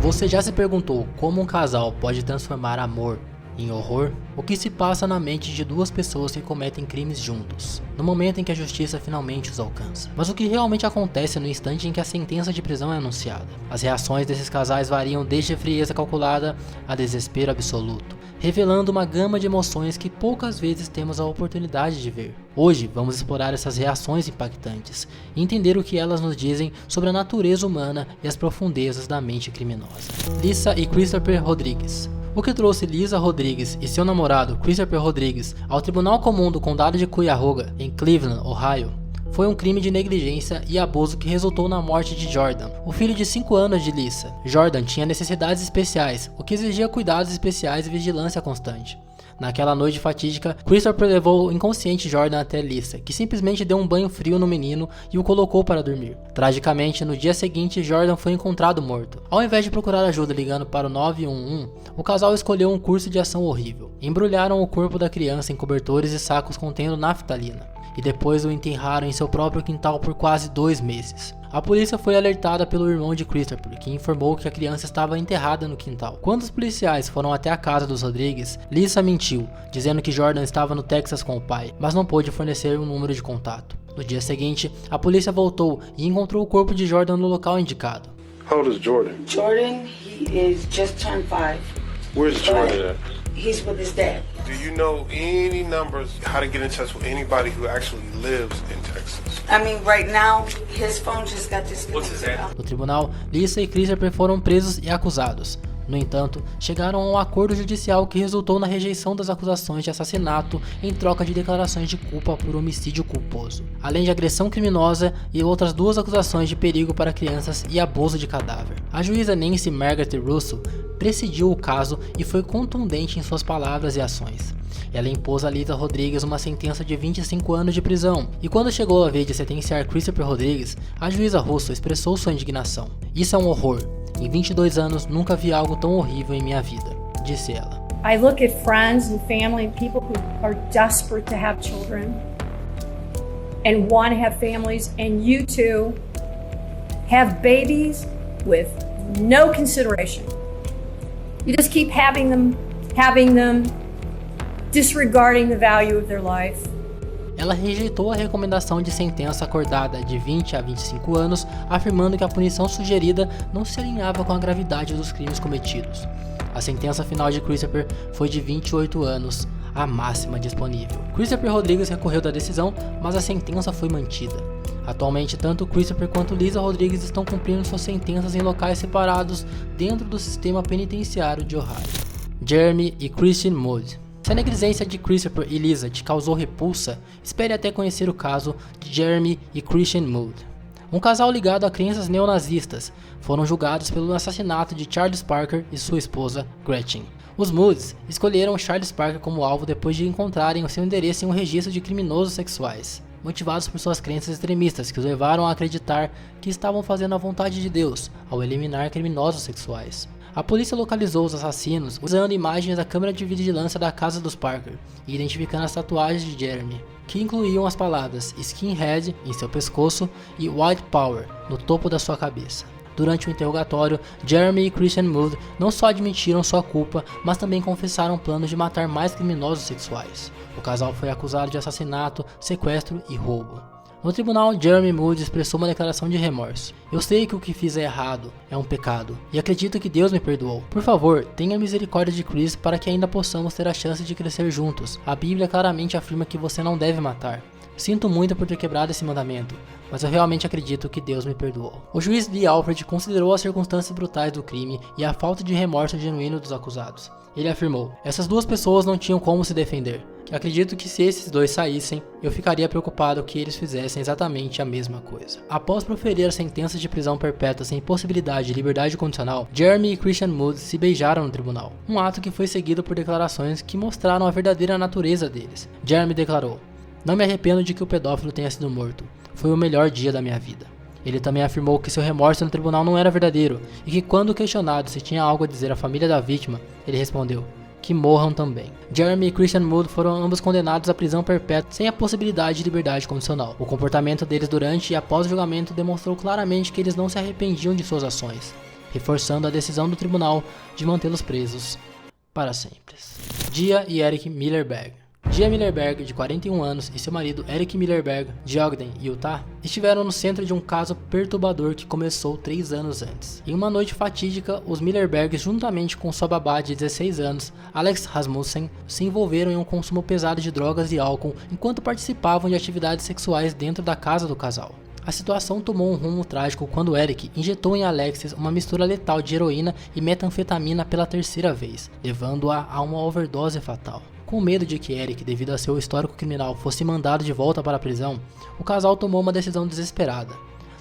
Você já se perguntou como um casal pode transformar amor em horror? O que se passa na mente de duas pessoas que cometem crimes juntos, no momento em que a justiça finalmente os alcança? Mas o que realmente acontece no instante em que a sentença de prisão é anunciada? As reações desses casais variam desde frieza calculada a desespero absoluto, revelando uma gama de emoções que poucas vezes temos a oportunidade de ver. Hoje vamos explorar essas reações impactantes e entender o que elas nos dizem sobre a natureza humana e as profundezas da mente criminosa. Lisa e Christopher Rodrigues. O que trouxe Lisa Rodrigues e seu namorado Christopher Rodrigues ao Tribunal Comum do Condado de Cuyahoga, em Cleveland, Ohio, foi um crime de negligência e abuso que resultou na morte de Jordan, o filho de 5 anos de Lisa. Jordan tinha necessidades especiais, o que exigia cuidados especiais e vigilância constante. Naquela noite fatídica, Christopher levou o inconsciente Jordan até Lisa, que simplesmente deu um banho frio no menino e o colocou para dormir. Tragicamente, no dia seguinte, Jordan foi encontrado morto. Ao invés de procurar ajuda ligando para o 911, o casal escolheu um curso de ação horrível. Embrulharam o corpo da criança em cobertores e sacos contendo naftalina, e depois o enterraram em seu próprio quintal por quase 2 meses. A polícia foi alertada pelo irmão de Christopher, que informou que a criança estava enterrada no quintal. Quando os policiais foram até a casa dos Rodrigues, Lisa mentiu, dizendo que Jordan estava no Texas com o pai, mas não pôde fornecer um número de contato. No dia seguinte, a polícia voltou e encontrou o corpo de Jordan no local indicado. How old is Jordan? Jordan, he is just turned 5. Where's Jordan at? He's with his dad. Do you know any numbers, how to get in touch with anybody who actually lives in Texas? I mean, right now, his phone just got disconnected. No tribunal, Lisa e Christopher foram presos e acusados. No entanto, chegaram a um acordo judicial que resultou na rejeição das acusações de assassinato em troca de declarações de culpa por homicídio culposo, além de agressão criminosa e outras 2 acusações de perigo para crianças e abuso de cadáver. A juíza Nancy Margaret Russell presidiu o caso e foi contundente em suas palavras e ações. Ela impôs a Lisa Rodrigues uma sentença de 25 anos de prisão, e quando chegou a vez de sentenciar Christopher Rodrigues, a juíza Russell expressou sua indignação. "Isso é um horror. Em 22 anos nunca vi algo tão horrível em minha vida", disse ela. I look at friends and family and people who are desperate to have children and want to have families, and you two have babies with no consideration. You just keep having them, disregarding the value of their life. Ela rejeitou a recomendação de sentença acordada de 20 a 25 anos, afirmando que a punição sugerida não se alinhava com a gravidade dos crimes cometidos. A sentença final de Christopher foi de 28 anos, a máxima disponível. Christopher Rodrigues recorreu da decisão, mas a sentença foi mantida. Atualmente, tanto Christopher quanto Lisa Rodrigues estão cumprindo suas sentenças em locais separados dentro do sistema penitenciário de Ohio. Jeremy e Christian Mood. Se a negligência de Christopher e Lisa te causou repulsa, espere até conhecer o caso de Jeremy e Christian Mood. Um casal ligado a crenças neonazistas foram julgados pelo assassinato de Charles Parker e sua esposa Gretchen. Os Moods escolheram Charles Parker como alvo depois de encontrarem o seu endereço em um registro de criminosos sexuais, motivados por suas crenças extremistas que os levaram a acreditar que estavam fazendo a vontade de Deus ao eliminar criminosos sexuais. A polícia localizou os assassinos usando imagens da câmera de vigilância da casa dos Parker e identificando as tatuagens de Jeremy, que incluíam as palavras Skinhead em seu pescoço e White Power no topo da sua cabeça. Durante o interrogatório, Jeremy e Christian Mood não só admitiram sua culpa, mas também confessaram planos de matar mais criminosos sexuais. O casal foi acusado de assassinato, sequestro e roubo. No tribunal, Jeremy Mood expressou uma declaração de remorso. "Eu sei que o que fiz é errado, é um pecado, e acredito que Deus me perdoou. Por favor, tenha misericórdia de Chris para que ainda possamos ter a chance de crescer juntos. A Bíblia claramente afirma que você não deve matar. Sinto muito por ter quebrado esse mandamento, mas eu realmente acredito que Deus me perdoou." O juiz Lee Alfred considerou as circunstâncias brutais do crime e a falta de remorso genuíno dos acusados. Ele afirmou: "Essas 2 pessoas não tinham como se defender. Acredito que se esses 2 saíssem, eu ficaria preocupado que eles fizessem exatamente a mesma coisa." Após proferir a sentença de prisão perpétua sem possibilidade de liberdade condicional, Jeremy e Christian Mood se beijaram no tribunal, um ato que foi seguido por declarações que mostraram a verdadeira natureza deles. Jeremy declarou: "Não me arrependo de que o pedófilo tenha sido morto. Foi o melhor dia da minha vida." Ele também afirmou que seu remorso no tribunal não era verdadeiro e que, quando questionado se tinha algo a dizer à família da vítima, ele respondeu: "Que morram também." Jeremy e Christian Mood foram ambos condenados à prisão perpétua sem a possibilidade de liberdade condicional. O comportamento deles durante e após o julgamento demonstrou claramente que eles não se arrependiam de suas ações. reforçando a decisão do tribunal de mantê-los presos para sempre. Dia e Eric Millerberg. Dia Millerberg, de 41 anos, e seu marido Eric Millerberg, de Ogden, Utah, estiveram no centro de um caso perturbador que começou 3 anos antes. Em uma noite fatídica, os Millerbergs, juntamente com sua babá de 16 anos, Alex Rasmussen, se envolveram em um consumo pesado de drogas e álcool enquanto participavam de atividades sexuais dentro da casa do casal. A situação tomou um rumo trágico quando Eric injetou em Alexis uma mistura letal de heroína e metanfetamina pela 3ª vez, levando-a a uma overdose fatal. Com medo de que Eric, devido a seu histórico criminal, fosse mandado de volta para a prisão, o casal tomou uma decisão desesperada.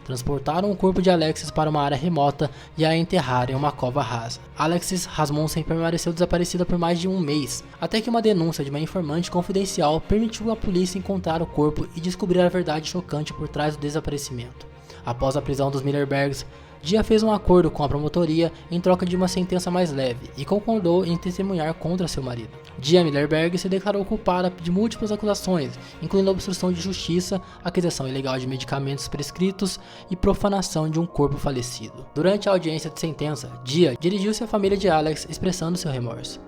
Transportaram o corpo de Alexis para uma área remota e a enterraram em uma cova rasa. Alexis Rasmussen permaneceu desaparecida por mais de um mês, até que uma denúncia de uma informante confidencial permitiu à polícia encontrar o corpo e descobrir a verdade chocante por trás do desaparecimento. Após a prisão dos Millerbergs, Dia fez um acordo com a promotoria em troca de uma sentença mais leve e concordou em testemunhar contra seu marido. Dia Millerberg se declarou culpada de múltiplas acusações, incluindo obstrução de justiça, aquisição ilegal de medicamentos prescritos e profanação de um corpo falecido. Durante a audiência de sentença, Dia dirigiu-se à família de Alex expressando seu remorso.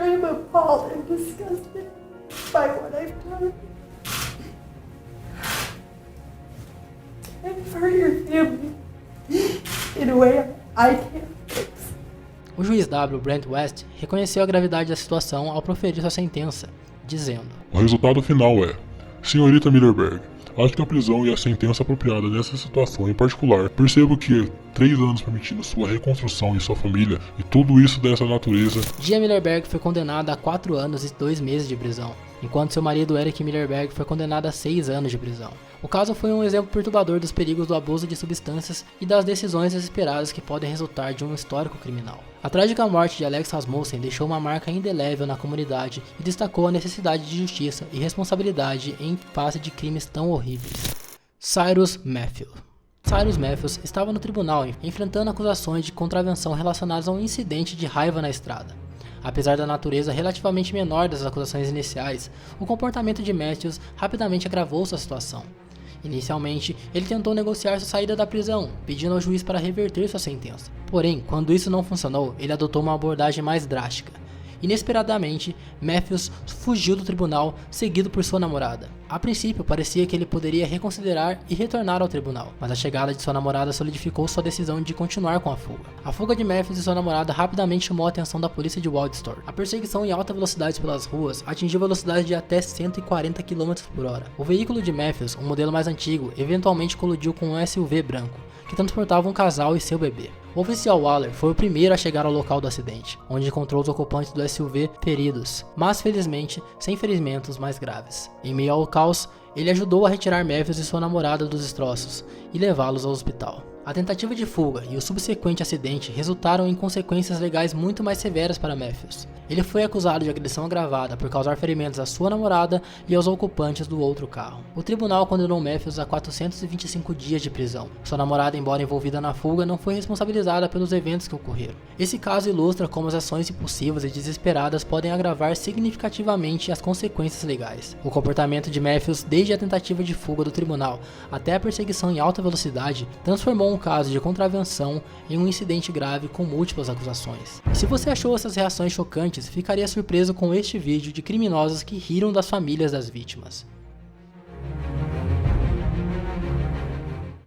I'm appalled and disgusted by what I've done. And for your family, in a way I can't fix. O juiz W. Brent West reconheceu a gravidade da situação ao proferir sua sentença, dizendo: O resultado final é: Senhorita Millerberg, acho que a prisão e a sentença apropriada nessa situação em particular. Percebo que 3 anos permitindo sua reconstrução e sua família, e tudo isso dessa natureza. Dia Millerberg foi condenada a 4 anos e 2 meses de prisão, enquanto seu marido Eric Millerberg foi condenado a 6 anos de prisão. O caso foi um exemplo perturbador dos perigos do abuso de substâncias e das decisões desesperadas que podem resultar de um histórico criminal. A trágica morte de Alex Rasmussen deixou uma marca indelével na comunidade e destacou a necessidade de justiça e responsabilidade em face de crimes tão horríveis. Cyrus Matthews. Cyrus Matthews estava no tribunal enfrentando acusações de contravenção relacionadas a um incidente de raiva na estrada. Apesar da natureza relativamente menor das acusações iniciais, o comportamento de Matthews rapidamente agravou sua situação. Inicialmente, ele tentou negociar sua saída da prisão, pedindo ao juiz para reverter sua sentença. Porém, quando isso não funcionou, ele adotou uma abordagem mais drástica. Inesperadamente, Matthews fugiu do tribunal, seguido por sua namorada. A princípio, parecia que ele poderia reconsiderar e retornar ao tribunal, mas a chegada de sua namorada solidificou sua decisão de continuar com a fuga. A fuga de Matthews e sua namorada rapidamente chamou a atenção da polícia de Wildstorm. A perseguição em alta velocidade pelas ruas atingiu velocidade de até 140 km/h. O veículo de Matthews, um modelo mais antigo, eventualmente colidiu com um SUV branco, que transportava um casal e seu bebê. O oficial Waller foi o primeiro a chegar ao local do acidente, onde encontrou os ocupantes do SUV feridos, mas felizmente sem ferimentos mais graves. Em meio ao caos, ele ajudou a retirar Matthews e sua namorada dos destroços e levá-los ao hospital. A tentativa de fuga e o subsequente acidente resultaram em consequências legais muito mais severas para Matthews. Ele foi acusado de agressão agravada por causar ferimentos à sua namorada e aos ocupantes do outro carro. O tribunal condenou Matthews a 425 dias de prisão. Sua namorada, embora envolvida na fuga, não foi responsabilizada pelos eventos que ocorreram. Esse caso ilustra como as ações impulsivas e desesperadas podem agravar significativamente as consequências legais. O comportamento de Matthews, desde a tentativa de fuga do tribunal até a perseguição em alta velocidade, transformou um caso de contravenção em um incidente grave com múltiplas acusações. Se você achou essas reações chocantes, ficaria surpreso com este vídeo de criminosos que riram das famílias das vítimas.